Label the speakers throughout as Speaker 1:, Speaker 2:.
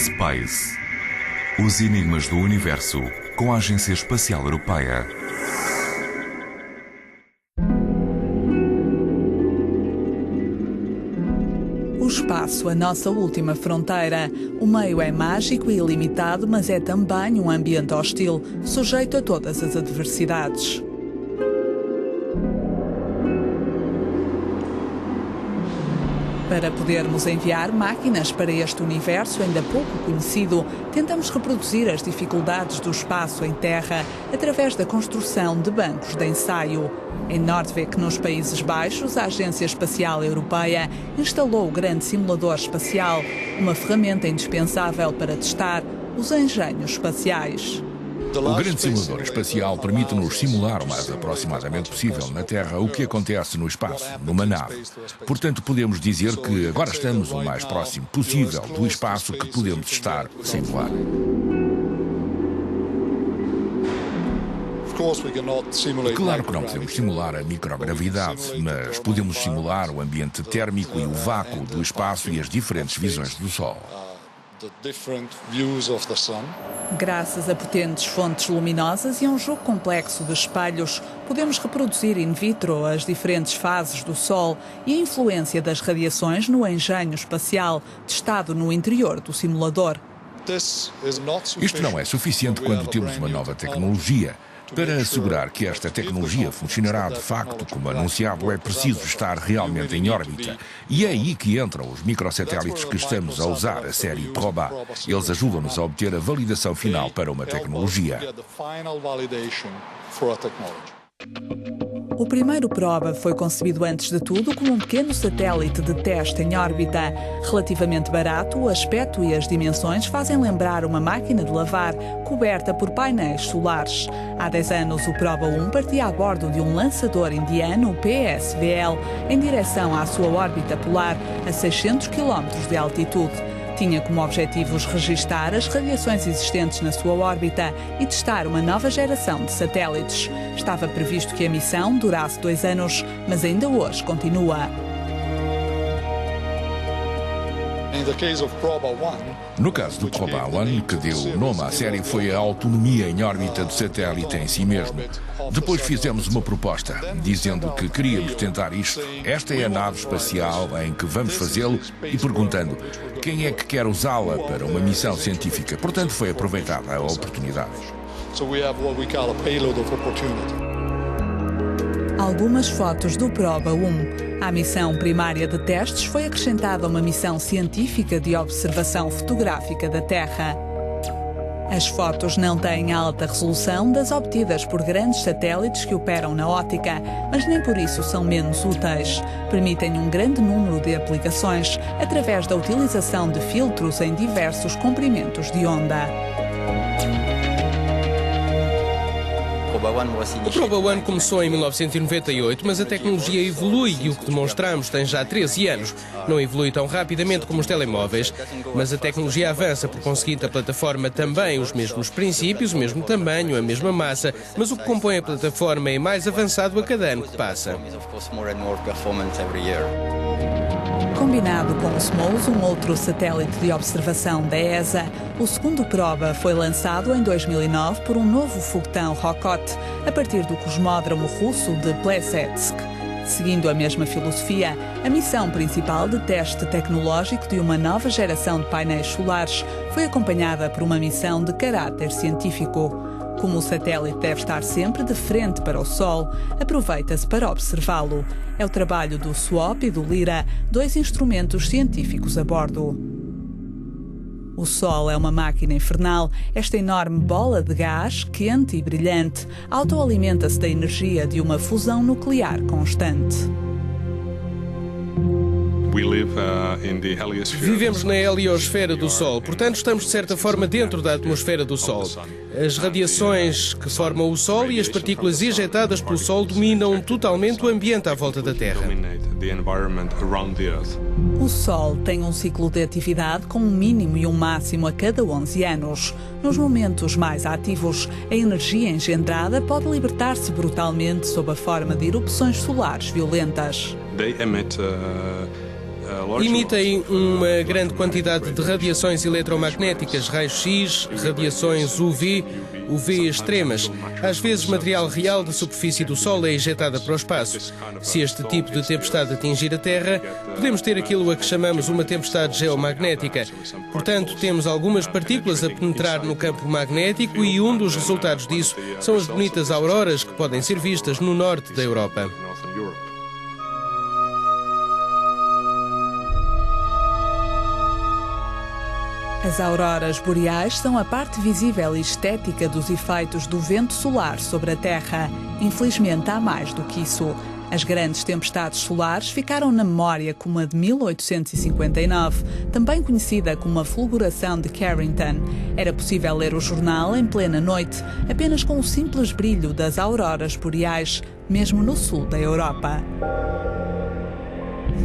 Speaker 1: Space. Os enigmas do universo com a Agência Espacial Europeia.
Speaker 2: O espaço, a nossa última fronteira. O meio é mágico e ilimitado, mas é também um ambiente hostil, sujeito a todas as adversidades. Para podermos enviar máquinas para este universo ainda pouco conhecido, tentamos reproduzir as dificuldades do espaço em terra através da construção de bancos de ensaio. Em Noordwijk, nos Países Baixos, a Agência Espacial Europeia instalou o grande simulador espacial, uma ferramenta indispensável para testar os engenhos espaciais.
Speaker 3: O grande simulador espacial permite-nos simular o mais aproximadamente possível na Terra o que acontece no espaço, numa nave. Portanto, podemos dizer que agora estamos o mais próximo possível do espaço que podemos estar sem voar. Claro que não podemos simular a microgravidade, mas podemos simular o ambiente térmico e o vácuo do espaço e as diferentes visões do Sol.
Speaker 2: Graças a potentes fontes luminosas e a um jogo complexo de espelhos, podemos reproduzir in vitro as diferentes fases do Sol e a influência das radiações no engenho espacial, testado no interior do simulador.
Speaker 3: Isto não é suficiente quando temos uma nova tecnologia. Para assegurar que esta tecnologia funcionará de facto como anunciado, é preciso estar realmente em órbita. E é aí que entram os microsatélites que estamos a usar, a série Proba. Eles ajudam-nos a obter a validação final para uma tecnologia.
Speaker 2: O primeiro Proba foi concebido antes de tudo como um pequeno satélite de teste em órbita. Relativamente barato, o aspecto e as dimensões fazem lembrar uma máquina de lavar coberta por painéis solares. Há 10 anos, o Proba 1 partia a bordo de um lançador indiano, o PSVL, em direção à sua órbita polar, a 600 km de altitude. Tinha como objetivos registar as radiações existentes na sua órbita e testar uma nova geração de satélites. Estava previsto que a missão durasse 2 anos, mas ainda hoje continua.
Speaker 3: No caso do Proba 1, que deu o nome à série, foi a autonomia em órbita do satélite em si mesmo. Depois fizemos uma proposta, dizendo que queríamos tentar isto. Esta é a nave espacial em que vamos fazê-lo e perguntando quem é que quer usá-la para uma missão científica. Portanto, foi aproveitada a oportunidade.
Speaker 2: Algumas fotos do Proba 1. À missão primária de testes foi acrescentada uma missão científica de observação fotográfica da Terra. As fotos não têm a alta resolução das obtidas por grandes satélites que operam na óptica, mas nem por isso são menos úteis. Permitem um grande número de aplicações através da utilização de filtros em diversos comprimentos de onda.
Speaker 4: O Proba 1 começou em 1998, mas a tecnologia evolui e o que demonstramos tem já 13 anos. Não evolui tão rapidamente como os telemóveis, mas a tecnologia avança, por conseguinte a plataforma também, os mesmos princípios, o mesmo tamanho, a mesma massa, mas o que compõe a plataforma é mais avançado a cada ano que passa.
Speaker 2: Combinado com o SMOS, um outro satélite de observação da ESA, o segundo Proba foi lançado em 2009 por um novo foguetão Rokot, a partir do cosmódromo russo de Plesetsk. Seguindo a mesma filosofia, a missão principal de teste tecnológico de uma nova geração de painéis solares foi acompanhada por uma missão de caráter científico. Como o satélite deve estar sempre de frente para o Sol, aproveita-se para observá-lo. É o trabalho do SWOP e do LIRA, 2 instrumentos científicos a bordo. O Sol é uma máquina infernal. Esta enorme bola de gás, quente e brilhante, autoalimenta-se da energia de uma fusão nuclear constante.
Speaker 4: Vivemos na heliosfera do Sol, portanto estamos de certa forma dentro da atmosfera do Sol. As radiações que formam o Sol e as partículas ejetadas pelo Sol dominam totalmente o ambiente à volta da Terra.
Speaker 2: O Sol tem um ciclo de atividade com um mínimo e um máximo a cada 11 anos. Nos momentos mais ativos, a energia engendrada pode libertar-se brutalmente sob a forma de erupções solares violentas.
Speaker 4: Emitem uma grande quantidade de radiações eletromagnéticas, raios-X, radiações UV, UV extremas. Às vezes, material real da superfície do Sol é ejetada para o espaço. Se este tipo de tempestade atingir a Terra, podemos ter aquilo a que chamamos uma tempestade geomagnética. Portanto, temos algumas partículas a penetrar no campo magnético e um dos resultados disso são as bonitas auroras que podem ser vistas no norte da Europa.
Speaker 2: As auroras boreais são a parte visível e estética dos efeitos do vento solar sobre a Terra. Infelizmente, há mais do que isso. As grandes tempestades solares ficaram na memória como a de 1859, também conhecida como a fulguração de Carrington. Era possível ler o jornal em plena noite, apenas com o simples brilho das auroras boreais, mesmo no sul da Europa.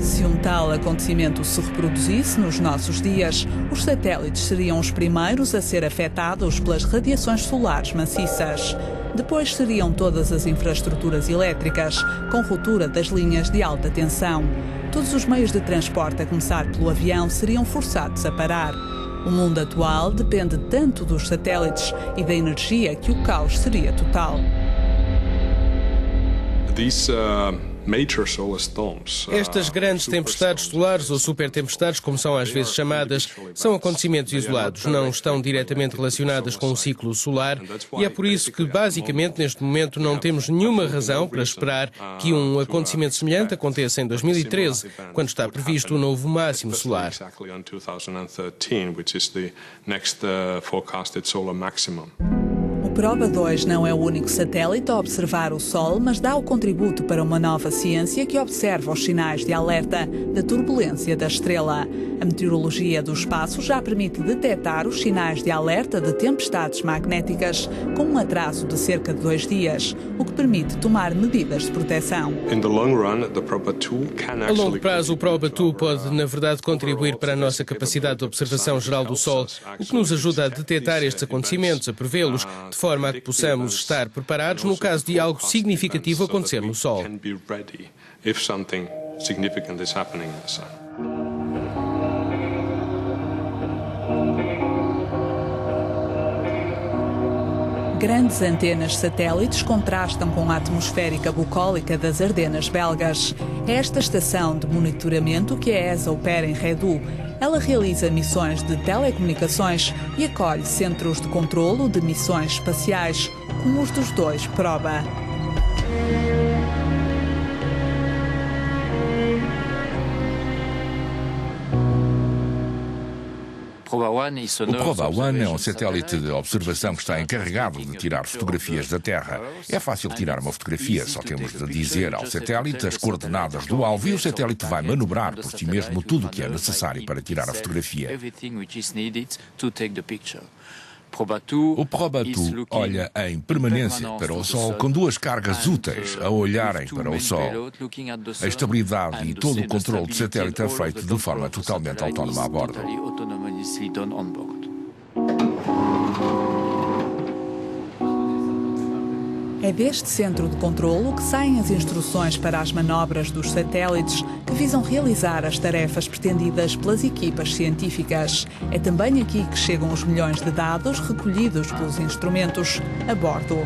Speaker 2: Se um tal acontecimento se reproduzisse nos nossos dias, os satélites seriam os primeiros a ser afetados pelas radiações solares maciças. Depois seriam todas as infraestruturas elétricas, com ruptura das linhas de alta tensão. Todos os meios de transporte, a começar pelo avião, seriam forçados a parar. O mundo atual depende tanto dos satélites e da energia que o caos seria total.
Speaker 4: Estas grandes tempestades solares, ou supertempestades, como são às vezes chamadas, são acontecimentos isolados, não estão diretamente relacionadas com o ciclo solar e é por isso que, basicamente, neste momento não temos nenhuma razão para esperar que um acontecimento semelhante aconteça em 2013, quando está previsto o novo máximo solar.
Speaker 2: O Proba 2 não é o único satélite a observar o Sol, mas dá o contributo para uma nova ciência que observa os sinais de alerta da turbulência da estrela. A meteorologia do espaço já permite detectar os sinais de alerta de tempestades magnéticas com um atraso de cerca de 2 dias, o que permite tomar medidas de proteção.
Speaker 4: A longo prazo, o Proba 2 pode, na verdade, contribuir para a nossa capacidade de observação geral do Sol, o que nos ajuda a detectar estes acontecimentos, a prevê-los, de forma a que possamos estar preparados no caso de algo significativo acontecer no Sol.
Speaker 2: Grandes antenas satélites contrastam com a atmosférica bucólica das Ardenas belgas. É esta estação de monitoramento que a ESA opera em Redou. Ela realiza missões de telecomunicações e acolhe centros de controlo de missões espaciais, como os dos dois Proba.
Speaker 3: O Proba 1 é um satélite de observação que está encarregado de tirar fotografias da Terra. É fácil tirar uma fotografia, só temos de dizer ao satélite as coordenadas do alvo e o satélite vai manobrar por si mesmo tudo o que é necessário para tirar a fotografia. O Proba 2 olha em permanência para o Sol com 2 cargas úteis a olharem para o Sol. A estabilidade e todo o controle do satélite é feito de forma totalmente autónoma a bordo.
Speaker 2: É deste centro de controlo que saem as instruções para as manobras dos satélites que visam realizar as tarefas pretendidas pelas equipas científicas. É também aqui que chegam os milhões de dados recolhidos pelos instrumentos a bordo.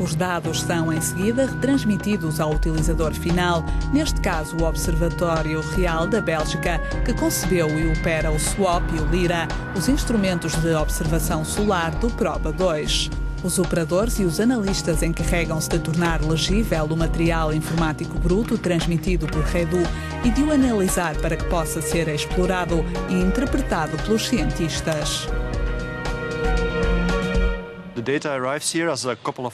Speaker 2: Os dados são, em seguida, retransmitidos ao utilizador final, neste caso o Observatório Real da Bélgica, que concebeu e opera o SWOP e o LIRA, os instrumentos de observação solar do Proba 2. Os operadores e os analistas encarregam-se de tornar legível o material informático bruto transmitido por Redou e de o analisar para que possa ser explorado e interpretado pelos cientistas.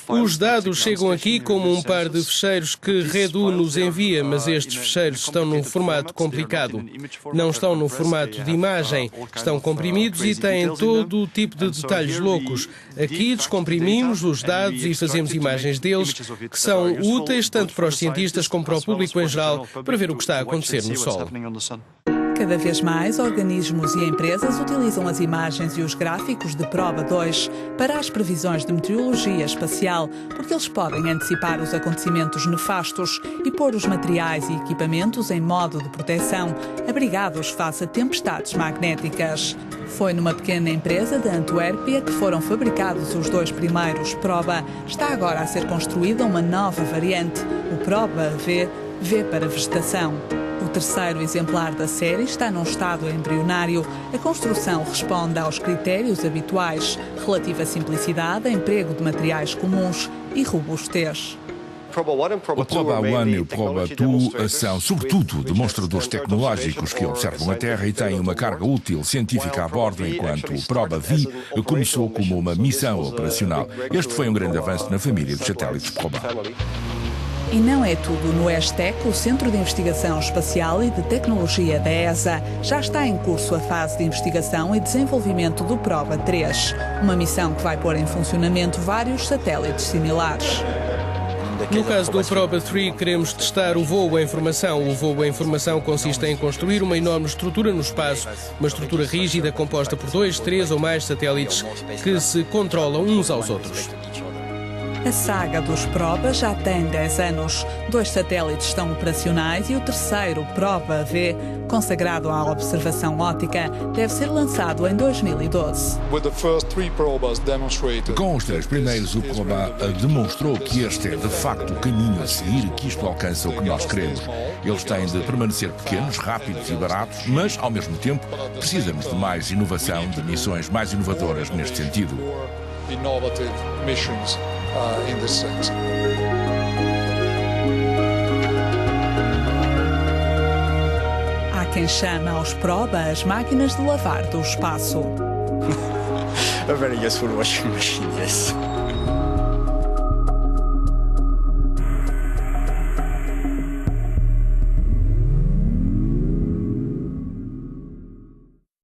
Speaker 4: Os dados chegam aqui como um par de ficheiros que Redou nos envia, mas estes ficheiros estão num formato complicado. Não estão no formato de imagem, estão comprimidos e têm todo o tipo de detalhes loucos. Aqui descomprimimos os dados e fazemos imagens deles, que são úteis tanto para os cientistas como para o público em geral, para ver o que está a acontecer no Sol.
Speaker 2: Cada vez mais, organismos e empresas utilizam as imagens e os gráficos de Proba 2 para as previsões de meteorologia espacial, porque eles podem antecipar os acontecimentos nefastos e pôr os materiais e equipamentos em modo de proteção, abrigados face a tempestades magnéticas. Foi numa pequena empresa de Antuérpia que foram fabricados os 2 primeiros Proba. Está agora a ser construída uma nova variante, o Proba V, V para vegetação. O terceiro exemplar da série está num estado embrionário. A construção responde aos critérios habituais, relativa simplicidade, emprego de materiais comuns e robustez.
Speaker 3: O Proba 1 e o Proba 2 são, sobretudo, demonstradores tecnológicos que observam a Terra e têm uma carga útil científica a bordo, enquanto o Proba V começou como uma missão operacional. Este foi um grande avanço na família dos satélites Proba.
Speaker 2: E não é tudo. No ESTEC, o Centro de Investigação Espacial e de Tecnologia da ESA, já está em curso a fase de investigação e desenvolvimento do Proba 3, uma missão que vai pôr em funcionamento vários satélites similares.
Speaker 4: No caso do Proba 3, queremos testar o voo em formação. O voo em formação consiste em construir uma enorme estrutura no espaço, uma estrutura rígida composta por 2, 3 ou mais satélites que se controlam uns aos outros.
Speaker 2: A saga dos Proba já tem 10 anos. 2 satélites estão operacionais e o terceiro, Proba V, consagrado à observação óptica, deve ser lançado em 2012.
Speaker 3: Com os 3 primeiros, o Proba demonstrou que este é de facto o caminho a seguir e que isto alcança o que nós queremos. Eles têm de permanecer pequenos, rápidos e baratos, mas, ao mesmo tempo, precisamos de mais inovação, de missões mais inovadoras neste sentido.
Speaker 2: Há quem chama aos Proba as máquinas de lavar do espaço.
Speaker 5: A very useful washing machine, yes.